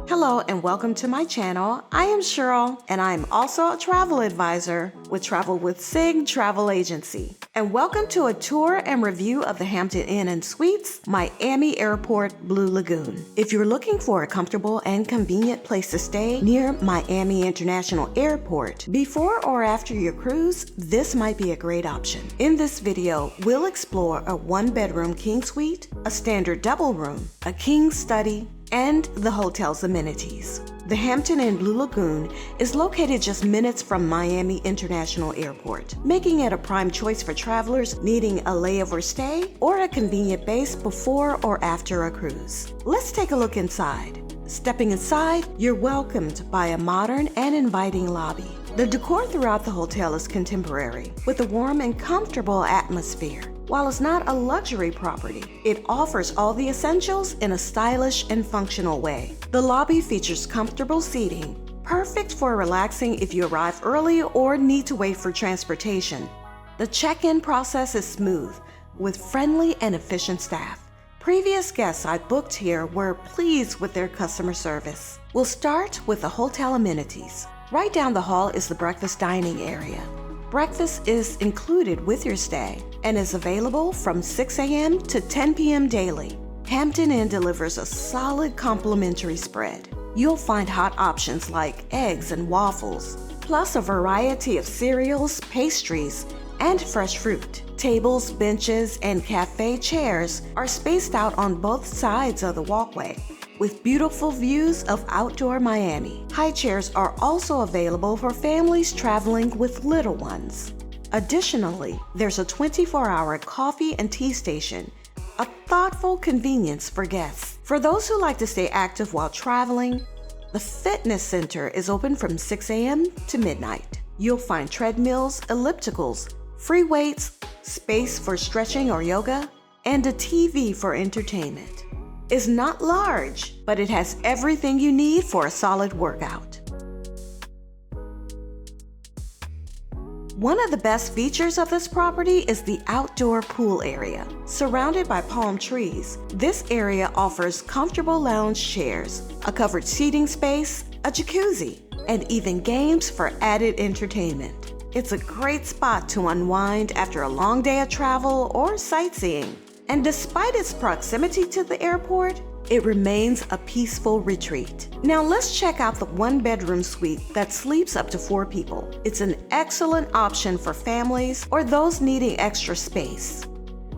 Hello and welcome to my channel. I am Cheryl and I am also a travel advisor with Travel with SIG Travel Agency. And welcome to a tour and review of the Hampton Inn and Suites, Miami Airport Blue Lagoon. If you're looking for a comfortable and convenient place to stay near Miami International Airport before or after your cruise, this might be a great option. In this video, we'll explore a one-bedroom king suite, a standard double room, a king study, and the hotel's amenities. The Hampton Inn Blue Lagoon is located just minutes from Miami International Airport, making it a prime choice for travelers needing a layover stay or a convenient base before or after a cruise. Let's take a look inside. Stepping inside, you're welcomed by a modern and inviting lobby. The decor throughout the hotel is contemporary, with a warm and comfortable atmosphere. While it's not a luxury property, it offers all the essentials in a stylish and functional way. The lobby features comfortable seating, perfect for relaxing if you arrive early or need to wait for transportation. The check-in process is smooth, with friendly and efficient staff. Previous guests I booked here were pleased with their customer service. We'll start with the hotel amenities. Right down the hall is the breakfast dining area. Breakfast is included with your stay and is available from 6 a.m. to 10 p.m. daily. Hampton Inn delivers a solid complimentary spread. You'll find hot options like eggs and waffles, plus a variety of cereals, pastries, and fresh fruit. Tables, benches, and cafe chairs are spaced out on both sides of the walkway, with beautiful views of outdoor Miami. High chairs are also available for families traveling with little ones. Additionally, there's a 24-hour coffee and tea station, a thoughtful convenience for guests. For those who like to stay active while traveling, the fitness center is open from 6 a.m. to midnight. You'll find treadmills, ellipticals, free weights, space for stretching or yoga, and a TV for entertainment. It's not large, but it has everything you need for a solid workout. One of the best features of this property is the outdoor pool area. Surrounded by palm trees, this area offers comfortable lounge chairs, a covered seating space, a jacuzzi, and even games for added entertainment. It's a great spot to unwind after a long day of travel or sightseeing. And despite its proximity to the airport, it remains a peaceful retreat. Now let's check out the one-bedroom suite that sleeps up to 4 people. It's an excellent option for families or those needing extra space.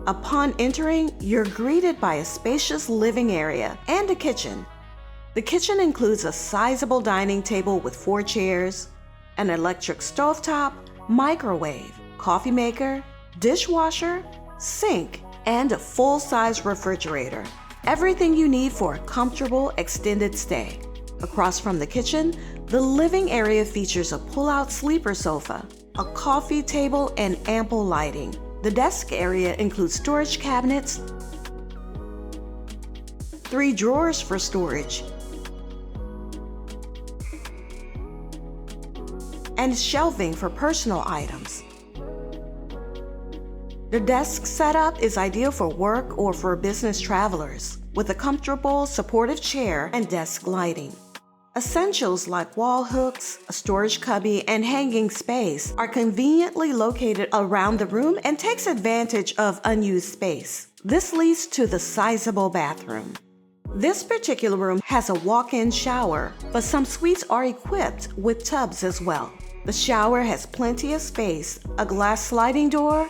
Upon entering, you're greeted by a spacious living area and a kitchen. The kitchen includes a sizable dining table with 4 chairs, an electric stovetop, microwave, coffee maker, dishwasher, sink, and a full-size refrigerator. Everything you need for a comfortable, extended stay. Across from the kitchen, the living area features a pull-out sleeper sofa, a coffee table, and ample lighting. The desk area includes storage cabinets, 3 drawers for storage, and shelving for personal items. The desk setup is ideal for work or for business travelers, with a comfortable, supportive chair and desk lighting. Essentials like wall hooks, a storage cubby, and hanging space are conveniently located around the room and takes advantage of unused space. This leads to the sizable bathroom. This particular room has a walk-in shower, but some suites are equipped with tubs as well. The shower has plenty of space, a glass sliding door,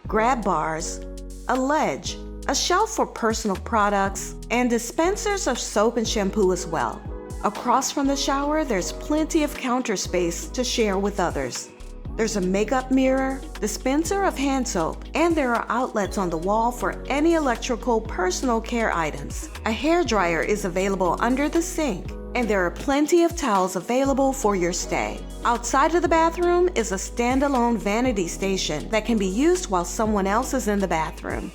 grab bars, a ledge, a shelf for personal products, and dispensers of soap and shampoo as well. Across from the shower, there's plenty of counter space to share with others. There's a makeup mirror, dispenser of hand soap, and there are outlets on the wall for any electrical personal care items. A hairdryer is available under the sink, and there are plenty of towels available for your stay. Outside of the bathroom is a standalone vanity station that can be used while someone else is in the bathroom.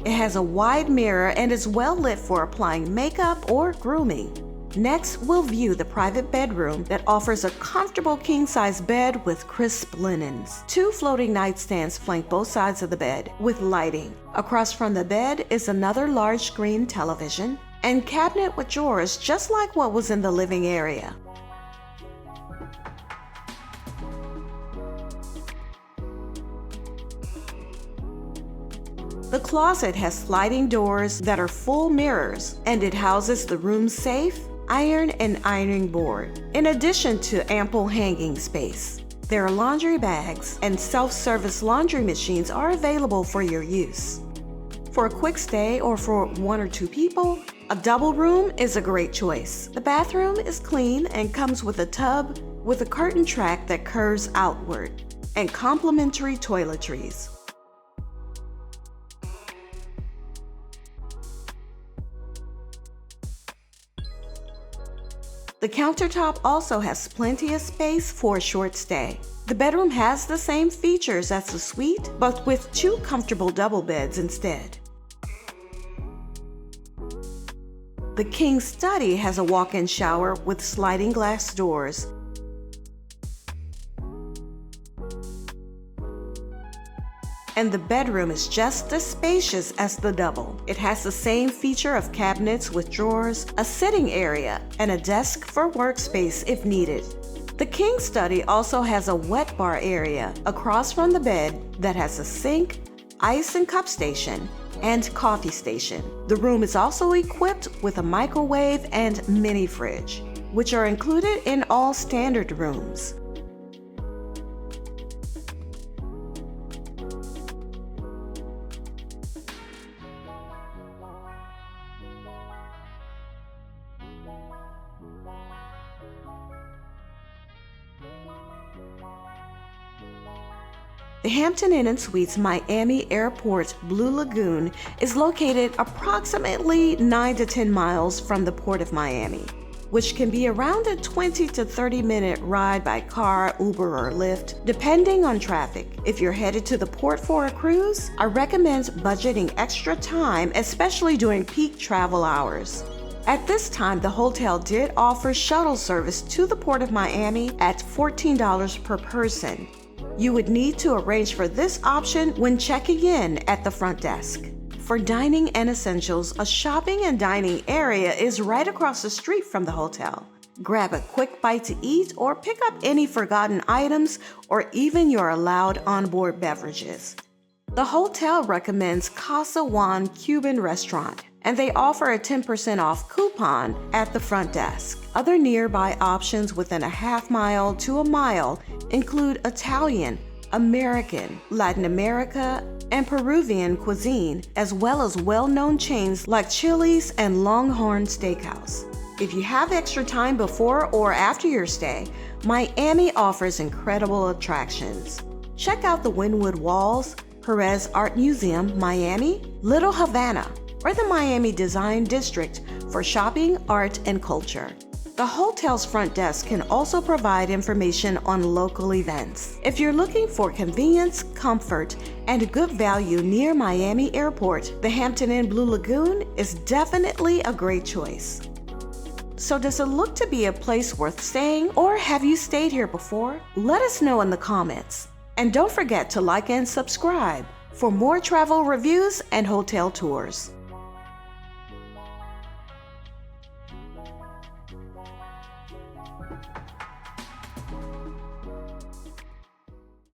It has a wide mirror and is well lit for applying makeup or grooming. Next, we'll view the private bedroom that offers a comfortable king-size bed with crisp linens. 2 floating nightstands flank both sides of the bed with lighting. Across from the bed is another large screen television, and cabinet with drawers just like what was in the living area. The closet has sliding doors that are full mirrors, and it houses the room's safe, iron, and ironing board, in addition to ample hanging space. There are laundry bags and self-service laundry machines are available for your use. For a quick stay or for 1 or 2 people, a double room is a great choice. The bathroom is clean and comes with a tub with a curtain track that curves outward and complimentary toiletries. The countertop also has plenty of space for a short stay. The bedroom has the same features as the suite, but with 2 comfortable double beds instead. The king study has a walk-in shower with sliding glass doors. And the bedroom is just as spacious as the double. It has the same feature of cabinets with drawers, a sitting area, and a desk for workspace if needed. The king study also has a wet bar area across from the bed that has a sink, ice and cup station, and coffee station. The room is also equipped with a microwave and mini fridge, which are included in all standard rooms. The Hampton Inn & Suites Miami Airport Blue Lagoon is located approximately 9 to 10 miles from the Port of Miami, which can be around a 20 to 30-minute ride by car, Uber, or Lyft, depending on traffic. If you're headed to the port for a cruise, I recommend budgeting extra time, especially during peak travel hours. At this time, the hotel did offer shuttle service to the Port of Miami at $14 per person. You would need to arrange for this option when checking in at the front desk. For dining and essentials, a shopping and dining area is right across the street from the hotel. Grab a quick bite to eat or pick up any forgotten items or even your allowed onboard beverages. The hotel recommends Casa Juan Cuban Restaurant, and they offer a 10% off coupon at the front desk. Other nearby options within a half-mile to a mile include Italian, American, Latin America, and Peruvian cuisine, as well as well-known chains like Chili's and Longhorn Steakhouse. If you have extra time before or after your stay, Miami offers incredible attractions. Check out the Wynwood Walls, Perez Art Museum, Miami, Little Havana, or the Miami Design District for shopping, art, and culture. The hotel's front desk can also provide information on local events. If you're looking for convenience, comfort, and good value near Miami Airport, the Hampton Inn Blue Lagoon is definitely a great choice. So does it look to be a place worth staying, or have you stayed here before? Let us know in the comments. And don't forget to like and subscribe for more travel reviews and hotel tours.